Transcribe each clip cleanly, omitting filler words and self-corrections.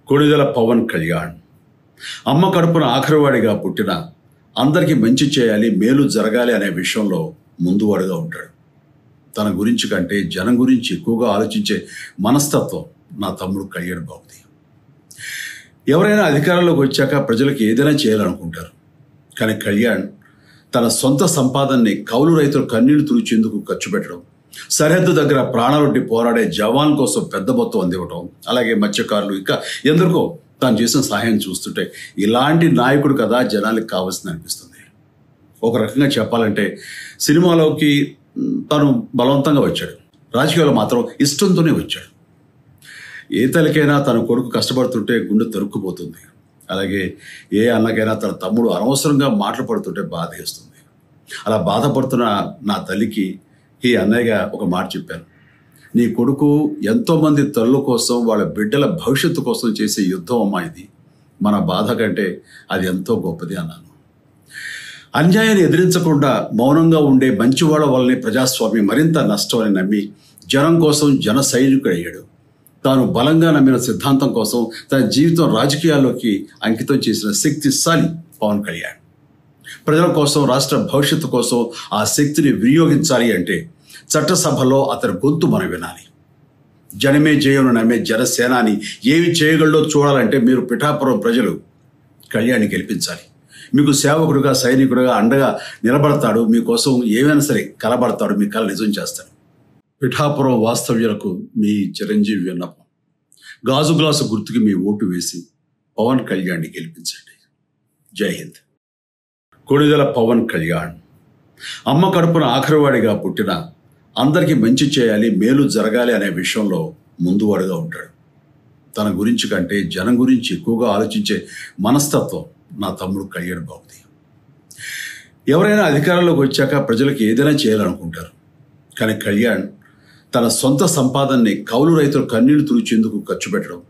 కొణిదెల పవన్ కళ్యాణ్ అమ్మ కడుపున ఆఖరివాడిగా పుట్టిన అందరికీ మంచి చేయాలి, మేలు జరగాలి అనే విషయంలో ముందువాడుగా ఉంటాడు. తన గురించి కంటే జనం గురించి ఎక్కువగా ఆలోచించే మనస్తత్వం నా తమ్ముడు కళ్యాణ్ బాబుది. ఎవరైనా అధికారంలోకి వచ్చాక ప్రజలకు ఏదైనా చేయాలనుకుంటారు. కానీ కళ్యాణ్ తన సొంత సంపాదనని కౌలు రైతులు కన్నీళ్లు తుడిచేందుకు ఖర్చు పెట్టడం, సరిహద్దు దగ్గర ప్రాణాలొడ్డి పోరాడే జవాన్ కోసం పెద్ద మొత్తం అందివ్వటం, అలాగే మత్స్యకారులు ఇంకా ఎందరికో తాను చేసిన సహాయం చూస్తుంటే ఇలాంటి నాయకుడు కదా జనానికి కావాల్సింది అనిపిస్తుంది. ఒక రకంగా చెప్పాలంటే సినిమాలోకి తను బలవంతంగా వచ్చాడు, రాజకీయాల్లో మాత్రం ఇష్టంతోనే వచ్చాడు. ఏ తల్లికైనా తన కొడుకు కష్టపడుతుంటే గుండె తరుక్కుపోతుంది. అలాగే ఏ అన్నకైనా తన తమ్ముడు అనవసరంగా మాటలు పడుతుంటే బాధ వేస్తుంది. అలా బాధపడుతున్న నా తల్లికి ఈ అన్నయ్యగా ఒక మాట చెప్పాను. నీ కొడుకు ఎంతోమంది తల్లుల కోసం, వాళ్ళ బిడ్డల భవిష్యత్తు కోసం చేసే యుద్ధం అమ్మా ఇది. మన బాధ కంటే అది ఎంతో గొప్పది అన్నాను. అన్యాయాన్ని ఎదిరించకుండా మౌనంగా ఉండే మంచివాళ్ళ వల్లనే ప్రజాస్వామ్యం మరింత నష్టం అని నమ్మి జనం కోసం జన సైనికుడయ్యాడు. తాను బలంగా నమ్మిన సిద్ధాంతం కోసం తన జీవితం రాజకీయాల్లోకి అంకితం చేసిన శక్తిశాలి పవన్ కళ్యాణ్. ప్రజల కోసం, రాష్ట్ర భవిష్యత్తు కోసం ఆ శక్తిని వినియోగించాలి అంటే చట్టసభలో అతని గొంతు మనం వినాలి. జనమే జయను నమ్మే జనసేనాని ఏమి చేయగలడో చూడాలంటే మీరు పిఠాపురం ప్రజలు కళ్యాణ్ని గెలిపించాలి. మీకు సేవకుడుగా, సైనికుడుగా అండగా నిలబడతాడు. మీకోసం ఏమైనా సరే కలబడతాడు, మీ కళ నిజం చేస్తాడు. పిఠాపురం వాస్తవ్యులకు మీ చిరంజీవి విన్నపం. గాజు గ్లాసు గుర్తుకి మీ ఓటు వేసి పవన్ కళ్యాణ్ని గెలిపించండి. జై హింద్. కొణిదెల పవన్ కళ్యాణ్ అమ్మ కడుపున ఆఖరివాడిగా పుట్టిన అందరికీ మంచి చేయాలి, మేలు జరగాలి అనే విషయంలో ముందువాడుగా ఉంటాడు. తన గురించి కంటే జనం గురించి ఎక్కువగా ఆలోచించే మనస్తత్వం నా తమ్ముడు కళ్యాణ్ బాబుది. ఎవరైనా అధికారంలోకి వచ్చాక ప్రజలకు ఏదైనా చేయాలనుకుంటారు. కానీ కళ్యాణ్ తన సొంత సంపాదనని కౌలు రైతులు కన్నీళ్లు తుడిచేందుకు ఖర్చు పెట్టడం,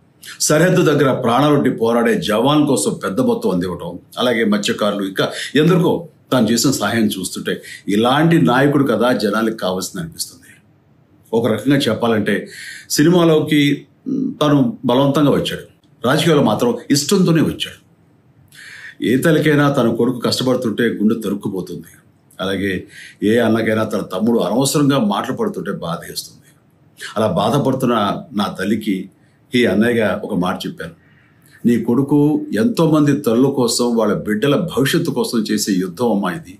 సరిహద్దు దగ్గర ప్రాణాలొడ్డి పోరాడే జవాన్ కోసం పెద్ద మొత్తం అందివ్వటం, అలాగే మత్స్యకారులు ఇంకా ఎందరికో తాను చేసిన సహాయం చూస్తుంటే ఇలాంటి నాయకుడు కదా జనానికి కావాల్సింది అనిపిస్తుంది. ఒక రకంగా చెప్పాలంటే సినిమాలోకి తను బలవంతంగా వచ్చాడు, రాజకీయాల్లో మాత్రం ఇష్టంతోనే వచ్చాడు. ఏ తల్లికైనా తన కొడుకు కష్టపడుతుంటే గుండె తరుక్కుపోతుంది. అలాగే ఏ అన్నకైనా తన తమ్ముడు అనవసరంగా మాటలు పడుతుంటే బాధ వేస్తుంది. అలా బాధపడుతున్న నా తల్లికి ఈ అన్నయ్యగా ఒక మాట చెప్పాను. నీ కొడుకు ఎంతోమంది తల్లుల కోసం, వాళ్ళ బిడ్డల భవిష్యత్తు కోసం చేసే యుద్ధం అమ్మా ఇది.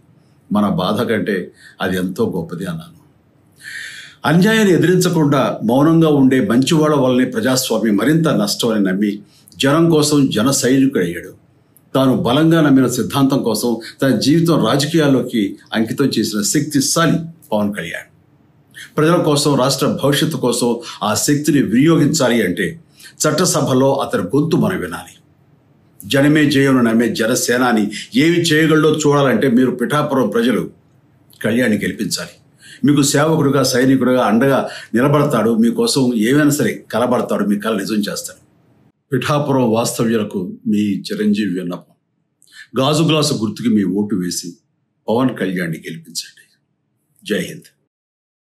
మన బాధ కంటే అది ఎంతో గొప్పది అన్నాను. అన్యాయాన్ని ఎదిరించకుండా మౌనంగా ఉండే మంచివాళ్ళ వల్లనే ప్రజాస్వామ్యం మరింత నష్టం అని నమ్మి జనం కోసం జన సైనికుడయ్యాడు. తాను బలంగా నమ్మిన సిద్ధాంతం కోసం తన జీవితం రాజకీయాల్లోకి అంకితం చేసిన శక్తిశాలి పవన్ కళ్యాణ్. ప్రజల కోసం, రాష్ట్ర భవిష్యత్తు కోసం ఆ శక్తిని వినియోగించాలి అంటే చట్టసభలో అతని గొంతు మనం వినాలి. జనమే జయను నమ్మే జనసేనాని ఏమి చేయగలడో చూడాలంటే మీరు పిఠాపురం ప్రజలు కళ్యాణ్ని గెలిపించాలి. మీకు సేవకుడుగా, సైనికుడుగా అండగా నిలబడతాడు. మీకోసం ఏమైనా సరే కలబడతాడు, మీ కళ నిజం చేస్తాడు. పిఠాపురం వాస్తవ్యులకు మీ చిరంజీవి విన్నపం. గాజు గ్లాసు గుర్తుకి మీ ఓటు వేసి పవన్ కళ్యాణ్ని గెలిపించండి. జై హింద్.